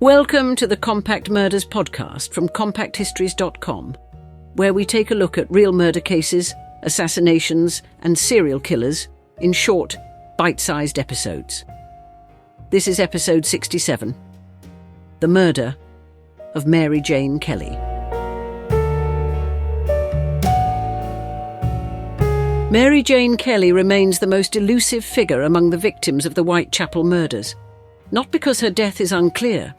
Welcome to the Compact Murders podcast from compacthistories.com, where we take a look at real murder cases, assassinations, and serial killers in short, bite-sized episodes. This is episode 67, The Murder of Mary Jane Kelly. Mary Jane Kelly remains the most elusive figure among the victims of the Whitechapel murders, not because her death is unclear,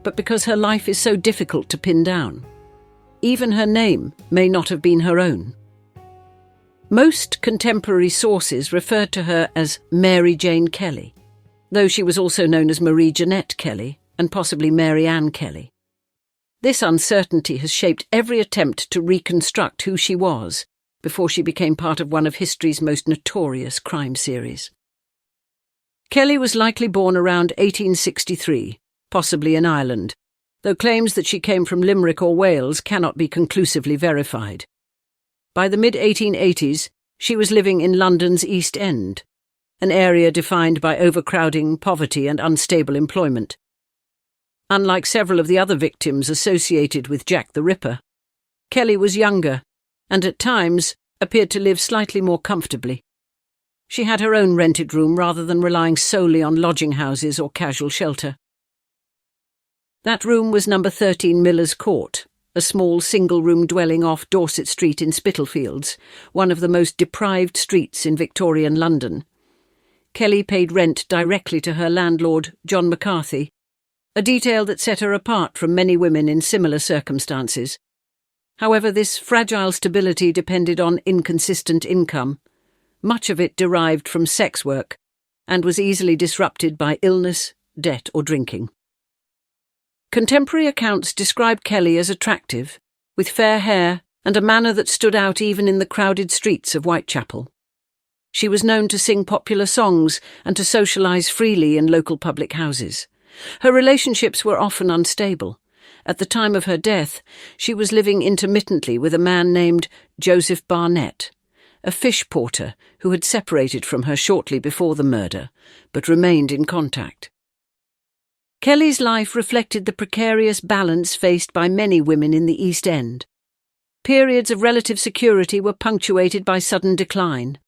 but because her life is so difficult to pin down. Even her name may not have been her own. Most contemporary sources referred to her as Mary Jane Kelly, though she was also known as Marie Jeanette Kelly and possibly Mary Ann Kelly. This uncertainty has shaped every attempt to reconstruct who she was before she became part of one of history's most notorious crime series. Kelly was likely born around 1863, possibly in Ireland, though claims that she came from Limerick or Wales cannot be conclusively verified. By the mid-1880s, she was living in London's East End, an area defined by overcrowding, poverty and unstable employment. Unlike several of the other victims associated with Jack the Ripper, Kelly was younger and at times appeared to live slightly more comfortably. She had her own rented room rather than relying solely on lodging houses or casual shelter. That room was number 13 Miller's Court, a small single-room dwelling off Dorset Street in Spitalfields, one of the most deprived streets in Victorian London. Kelly paid rent directly to her landlord, John McCarthy, a detail that set her apart from many women in similar circumstances. However, this fragile stability depended on inconsistent income. Much of it derived from sex work and was easily disrupted by illness, debt or drinking. Contemporary accounts describe Kelly as attractive, with fair hair and a manner that stood out even in the crowded streets of Whitechapel. She was known to sing popular songs and to socialise freely in local public houses. Her relationships were often unstable. At the time of her death, she was living intermittently with a man named Joseph Barnett, a fish porter who had separated from her shortly before the murder, but remained in contact. Kelly's life reflected the precarious balance faced by many women in the East End. Periods of relative security were punctuated by sudden decline.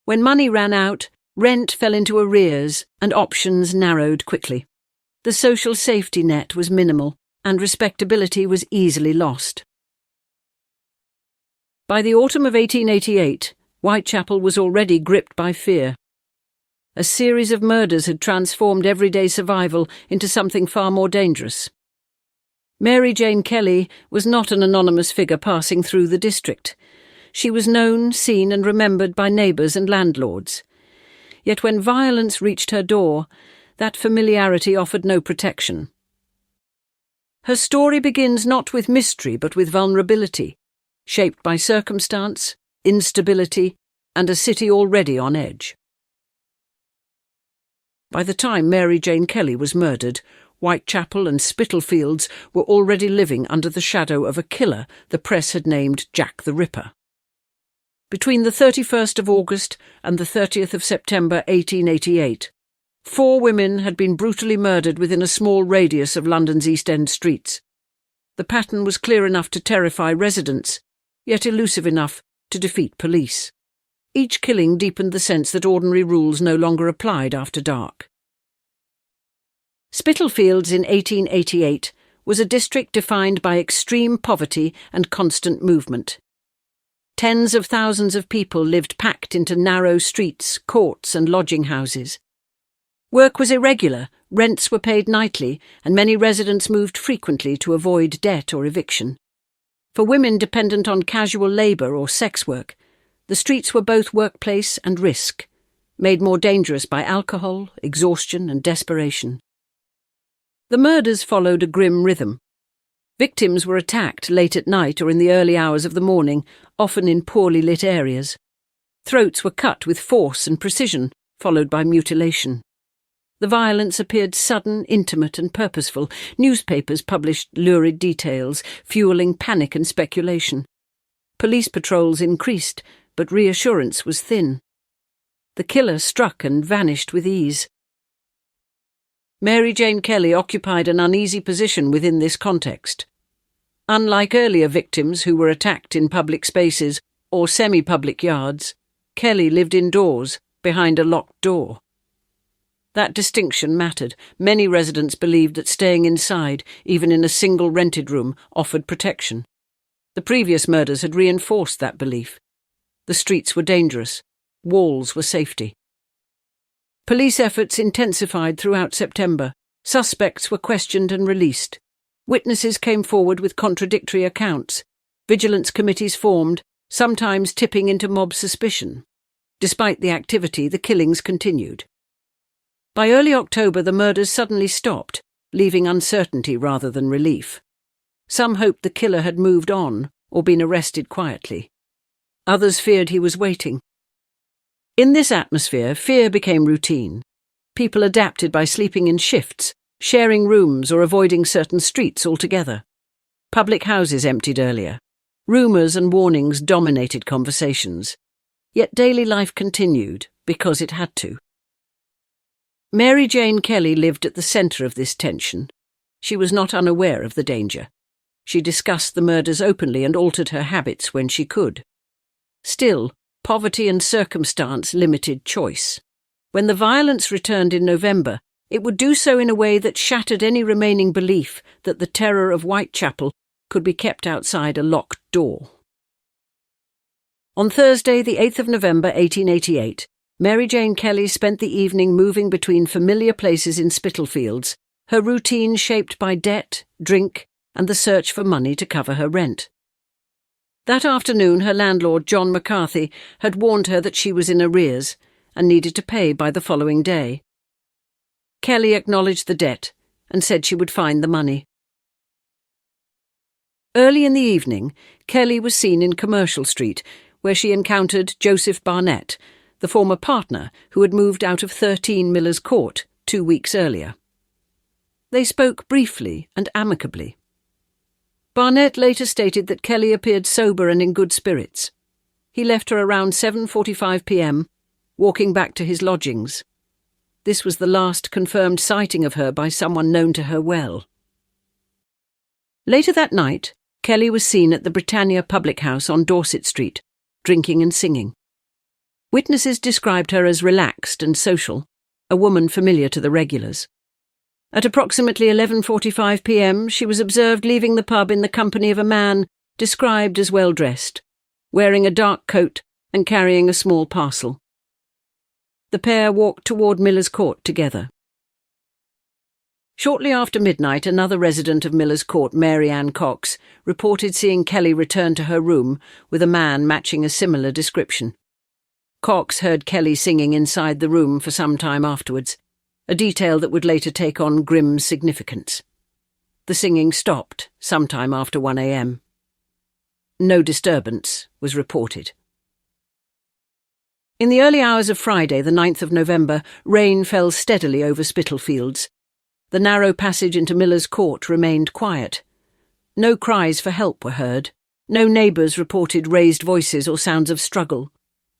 When money ran out, rent fell into arrears and options narrowed quickly. The social safety net was minimal and respectability was easily lost. By the autumn of 1888, Whitechapel was already gripped by fear. A series of murders had transformed everyday survival into something far more dangerous. Mary Jane Kelly was not an anonymous figure passing through the district. She was known, seen and remembered by neighbours and landlords. Yet when violence reached her door, that familiarity offered no protection. Her story begins not with mystery but with vulnerability, shaped by circumstance, instability, and a city already on edge. By the time Mary Jane Kelly was murdered, Whitechapel and Spitalfields were already living under the shadow of a killer the press had named Jack the Ripper. Between the 31st of August and the 30th of September 1888, 4 women had been brutally murdered within a small radius of London's East End streets. The pattern was clear enough to terrify residents, yet elusive enough to defeat police. Each killing deepened the sense that ordinary rules no longer applied after dark. Spitalfields in 1888 was a district defined by extreme poverty and constant movement. Tens of thousands of people lived packed into narrow streets, courts and lodging houses. Work was irregular, rents were paid nightly, and many residents moved frequently to avoid debt or eviction. For women dependent on casual labour or sex work, the streets were both workplace and risk, made more dangerous by alcohol, exhaustion and desperation. The murders followed a grim rhythm. Victims were attacked late at night or in the early hours of the morning, often in poorly lit areas. Throats were cut with force and precision, followed by mutilation. The violence appeared sudden, intimate and purposeful. Newspapers published lurid details, fueling panic and speculation. Police patrols increased, but reassurance was thin. The killer struck and vanished with ease. Mary Jane Kelly occupied an uneasy position within this context. Unlike earlier victims who were attacked in public spaces or semi-public yards, Kelly lived indoors, behind a locked door. That distinction mattered. Many residents believed that staying inside, even in a single rented room, offered protection. The previous murders had reinforced that belief. The streets were dangerous. Walls were safety. Police efforts intensified throughout September. Suspects were questioned and released. Witnesses came forward with contradictory accounts. Vigilance committees formed, sometimes tipping into mob suspicion. Despite the activity, the killings continued. By early October, the murders suddenly stopped, leaving uncertainty rather than relief. Some hoped the killer had moved on or been arrested quietly. Others feared he was waiting. In this atmosphere, fear became routine. People adapted by sleeping in shifts, sharing rooms or avoiding certain streets altogether. Public houses emptied earlier. Rumours and warnings dominated conversations. Yet daily life continued because it had to. Mary Jane Kelly lived at the centre of this tension. She was not unaware of the danger. She discussed the murders openly and altered her habits when she could. Still, poverty and circumstance limited choice. When the violence returned in November, it would do so in a way that shattered any remaining belief that the terror of Whitechapel could be kept outside a locked door. On Thursday, the 8th of November 1888, Mary Jane Kelly spent the evening moving between familiar places in Spitalfields, her routine shaped by debt, drink, and the search for money to cover her rent. That afternoon, her landlord, John McCarthy, had warned her that she was in arrears and needed to pay by the following day. Kelly acknowledged the debt and said she would find the money. Early in the evening, Kelly was seen in Commercial Street, where she encountered Joseph Barnett, the former partner who had moved out of 13 Miller's Court 2 weeks earlier. They spoke briefly and amicably. Barnett later stated that Kelly appeared sober and in good spirits. He left her around 7:45 p.m, walking back to his lodgings. This was the last confirmed sighting of her by someone known to her well. Later that night, Kelly was seen at the Britannia public house on Dorset Street, drinking and singing. Witnesses described her as relaxed and social, a woman familiar to the regulars. At approximately 11:45 p.m, she was observed leaving the pub in the company of a man described as well-dressed, wearing a dark coat and carrying a small parcel. The pair walked toward Miller's Court together. Shortly after midnight, another resident of Miller's Court, Mary Ann Cox, reported seeing Kelly return to her room with a man matching a similar description. Cox heard Kelly singing inside the room for some time afterwards, a detail that would later take on grim significance. The singing stopped sometime after 1 a.m. No disturbance was reported. In the early hours of Friday, the 9th of November, rain fell steadily over Spitalfields. The narrow passage into Miller's Court remained quiet. No cries for help were heard. No neighbours reported raised voices or sounds of struggle.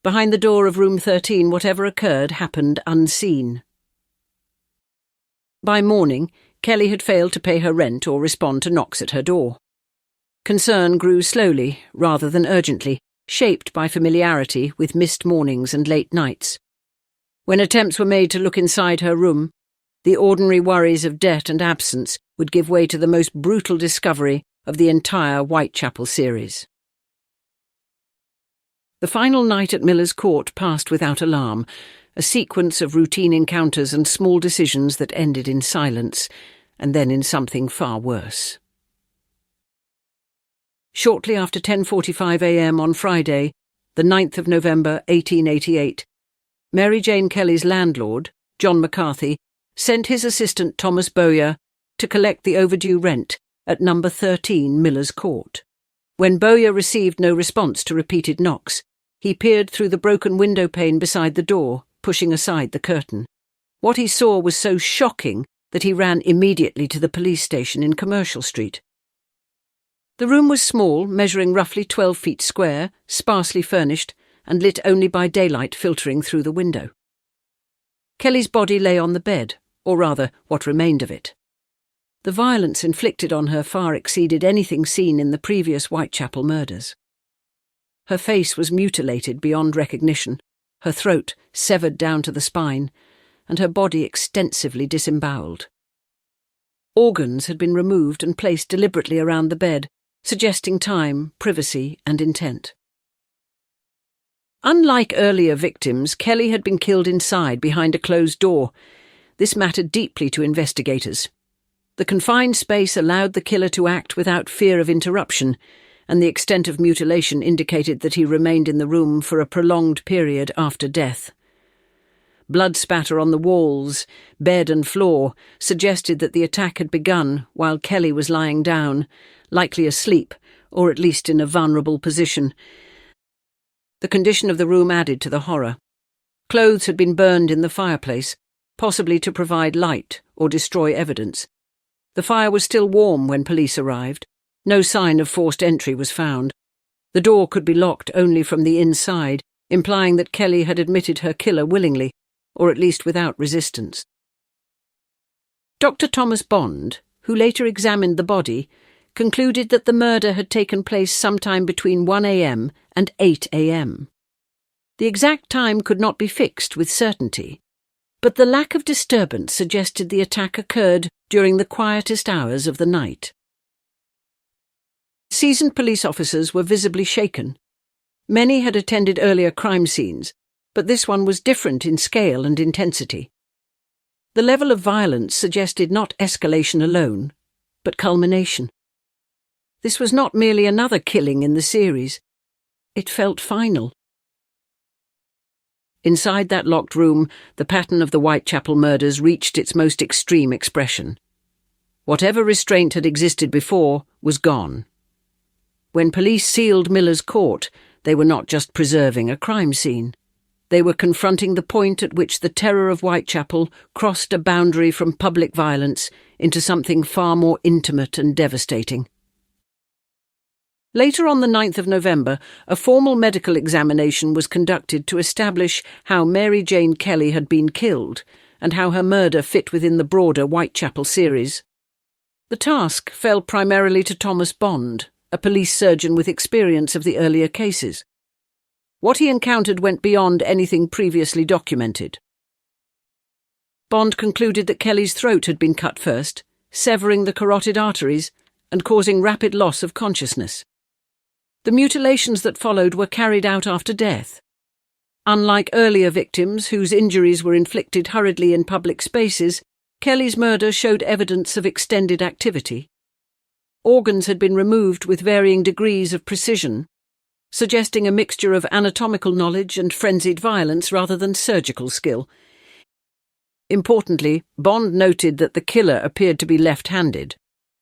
Behind the door of room 13, whatever occurred happened unseen. By morning, Kelly had failed to pay her rent or respond to knocks at her door. Concern grew slowly, rather than urgently, shaped by familiarity with missed mornings and late nights. When attempts were made to look inside her room, the ordinary worries of debt and absence would give way to the most brutal discovery of the entire Whitechapel series. The final night at Miller's Court passed without alarm, a sequence of routine encounters and small decisions that ended in silence, and then in something far worse. Shortly after 10:45 a.m. on Friday, the 9th of November 1888, Mary Jane Kelly's landlord, John McCarthy, sent his assistant Thomas Bowyer to collect the overdue rent at number 13 Miller's Court. When Bowyer received no response to repeated knocks, he peered through the broken window pane beside the door, pushing aside the curtain. What he saw was so shocking that he ran immediately to the police station in Commercial Street. The room was small, measuring roughly 12 feet square, sparsely furnished, and lit only by daylight filtering through the window. Kelly's body lay on the bed, or rather, what remained of it. The violence inflicted on her far exceeded anything seen in the previous Whitechapel murders. Her face was mutilated beyond recognition, her throat severed down to the spine, and her body extensively disemboweled. Organs had been removed and placed deliberately around the bed, suggesting time, privacy, and intent. Unlike earlier victims, Kelly had been killed inside behind a closed door. This mattered deeply to investigators. The confined space allowed the killer to act without fear of interruption, and the extent of mutilation indicated that he remained in the room for a prolonged period after death. Blood spatter on the walls, bed and floor suggested that the attack had begun while Kelly was lying down, likely asleep, or at least in a vulnerable position. The condition of the room added to the horror. Clothes had been burned in the fireplace, possibly to provide light or destroy evidence. The fire was still warm when police arrived. No sign of forced entry was found. The door could be locked only from the inside, implying that Kelly had admitted her killer willingly, or at least without resistance. Dr. Thomas Bond, who later examined the body, concluded that the murder had taken place sometime between 1 a.m. and 8 a.m. The exact time could not be fixed with certainty, but the lack of disturbance suggested the attack occurred during the quietest hours of the night. Seasoned police officers were visibly shaken. Many had attended earlier crime scenes, but this one was different in scale and intensity. The level of violence suggested not escalation alone, but culmination. This was not merely another killing in the series. It felt final. Inside that locked room, the pattern of the Whitechapel murders reached its most extreme expression. Whatever restraint had existed before was gone. When police sealed Miller's court, they were not just preserving a crime scene. They were confronting the point at which the terror of Whitechapel crossed a boundary from public violence into something far more intimate and devastating. Later on the 9th of November, a formal medical examination was conducted to establish how Mary Jane Kelly had been killed and how her murder fit within the broader Whitechapel series. The task fell primarily to Thomas Bond, a police surgeon with experience of the earlier cases. What he encountered went beyond anything previously documented. Bond concluded that Kelly's throat had been cut first, severing the carotid arteries and causing rapid loss of consciousness. The mutilations that followed were carried out after death. Unlike earlier victims whose injuries were inflicted hurriedly in public spaces, Kelly's murder showed evidence of extended activity. Organs had been removed with varying degrees of precision, suggesting a mixture of anatomical knowledge and frenzied violence rather than surgical skill. Importantly, Bond noted that the killer appeared to be left-handed,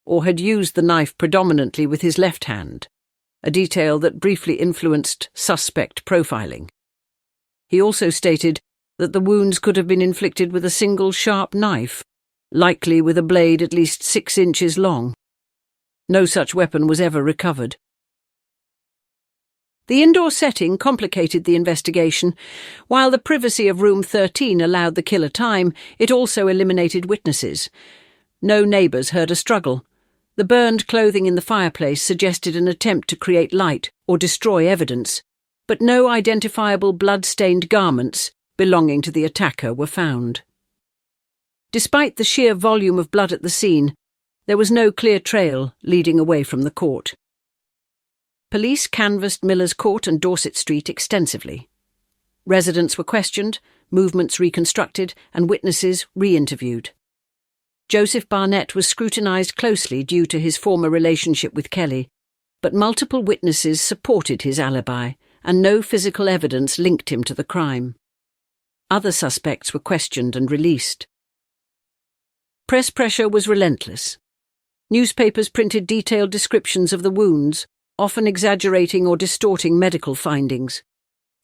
or had used the knife predominantly with his left hand, a detail that briefly influenced suspect profiling. He also stated that the wounds could have been inflicted with a single sharp knife, likely with a blade at least 6 inches long. No such weapon was ever recovered. The indoor setting complicated the investigation. While the privacy of room 13 allowed the killer time, it also eliminated witnesses. No neighbours heard a struggle. The burned clothing in the fireplace suggested an attempt to create light or destroy evidence, but no identifiable blood-stained garments belonging to the attacker were found. Despite the sheer volume of blood at the scene, there was no clear trail leading away from the court. Police canvassed Miller's Court and Dorset Street extensively. Residents were questioned, movements reconstructed, and witnesses re-interviewed. Joseph Barnett was scrutinised closely due to his former relationship with Kelly, but multiple witnesses supported his alibi, and no physical evidence linked him to the crime. Other suspects were questioned and released. Press pressure was relentless. Newspapers printed detailed descriptions of the wounds, often exaggerating or distorting medical findings.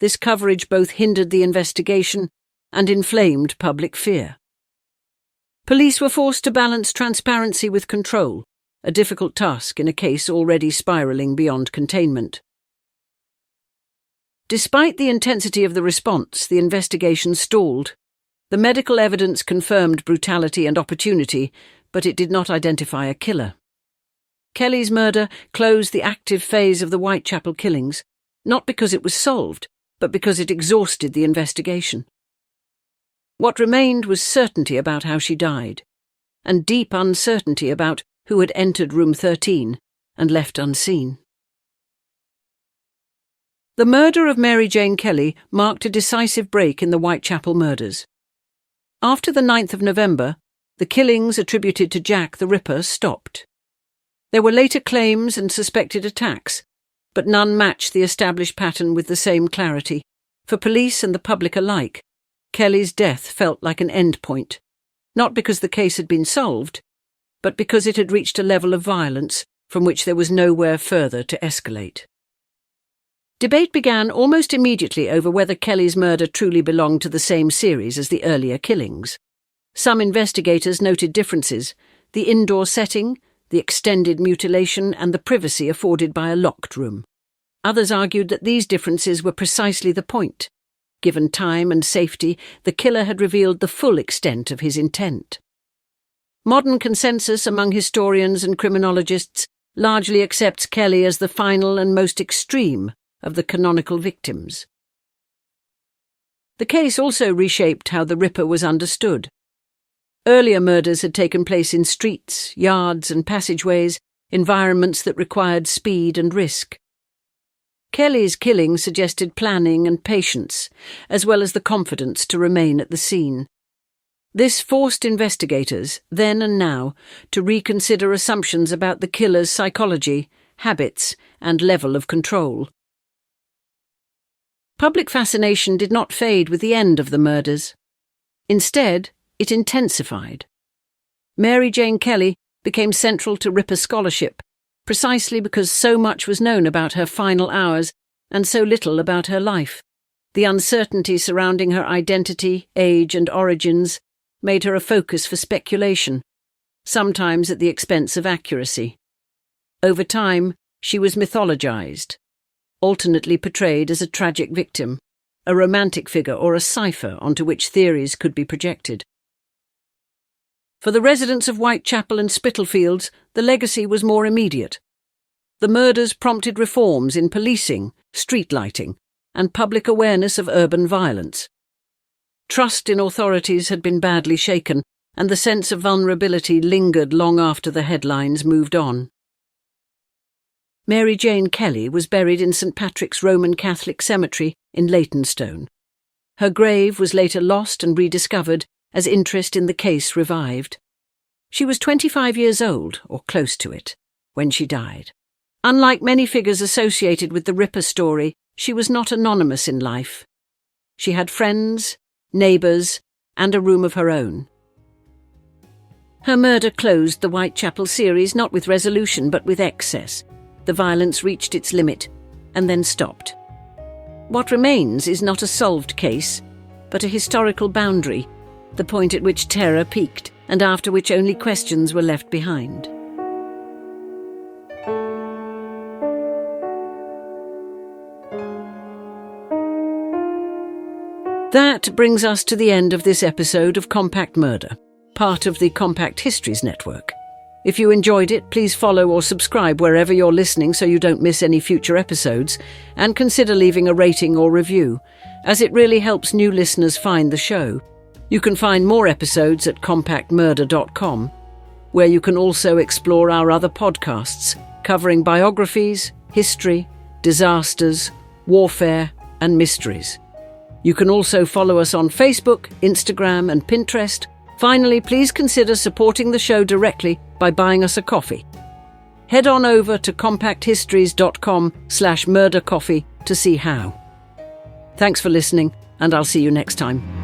This coverage both hindered the investigation and inflamed public fear. Police were forced to balance transparency with control, a difficult task in a case already spiralling beyond containment. Despite the intensity of the response, the investigation stalled. The medical evidence confirmed brutality and opportunity, but it did not identify a killer. Kelly's murder closed the active phase of the Whitechapel killings, not because it was solved, but because it exhausted the investigation. What remained was certainty about how she died, and deep uncertainty about who had entered room 13 and left unseen. The murder of Mary Jane Kelly marked a decisive break in the Whitechapel murders. After the 9th of November, the killings attributed to Jack the Ripper stopped. There were later claims and suspected attacks, but none matched the established pattern with the same clarity. For police and the public alike, Kelly's death felt like an endpoint, not because the case had been solved, but because it had reached a level of violence from which there was nowhere further to escalate. Debate began almost immediately over whether Kelly's murder truly belonged to the same series as the earlier killings. Some investigators noted differences: the indoor setting, the extended mutilation, and the privacy afforded by a locked room. Others argued that these differences were precisely the point. Given time and safety, the killer had revealed the full extent of his intent. Modern consensus among historians and criminologists largely accepts Kelly as the final and most extreme of the canonical victims. The case also reshaped how the Ripper was understood. Earlier murders had taken place in streets, yards, and passageways, environments that required speed and risk. Kelly's killing suggested planning and patience, as well as the confidence to remain at the scene. This forced investigators, then and now, to reconsider assumptions about the killer's psychology, habits, and level of control. Public fascination did not fade with the end of the murders. Instead, it intensified. Mary Jane Kelly became central to Ripper scholarship, precisely because so much was known about her final hours and so little about her life. The uncertainty surrounding her identity, age, and origins made her a focus for speculation, sometimes at the expense of accuracy. Over time, she was mythologized, alternately portrayed as a tragic victim, a romantic figure, or a cipher onto which theories could be projected. For the residents of Whitechapel and Spitalfields, the legacy was more immediate. The murders prompted reforms in policing, street lighting, and public awareness of urban violence. Trust in authorities had been badly shaken, and the sense of vulnerability lingered long after the headlines moved on. Mary Jane Kelly was buried in St. Patrick's Roman Catholic Cemetery in Leytonstone. Her grave was later lost and rediscovered as interest in the case revived. She was 25 years old, or close to it, when she died. Unlike many figures associated with the Ripper story, she was not anonymous in life. She had friends, neighbours, and a room of her own. Her murder closed the Whitechapel series not with resolution but with excess. The violence reached its limit, and then stopped. What remains is not a solved case, but a historical boundary, the point at which terror peaked, and after which only questions were left behind. That brings us to the end of this episode of Compact Murder, part of the Compact Histories Network. If you enjoyed it, please follow or subscribe wherever you're listening so you don't miss any future episodes, and consider leaving a rating or review, as it really helps new listeners find the show. You can find more episodes at compactmurder.com, where you can also explore our other podcasts covering biographies, history, disasters, warfare, and mysteries. You can also follow us on Facebook, Instagram, and Pinterest. Finally, please consider supporting the show directly by buying us a coffee. Head on over to compacthistories.com/murdercoffee to see how. Thanks for listening, and I'll see you next time.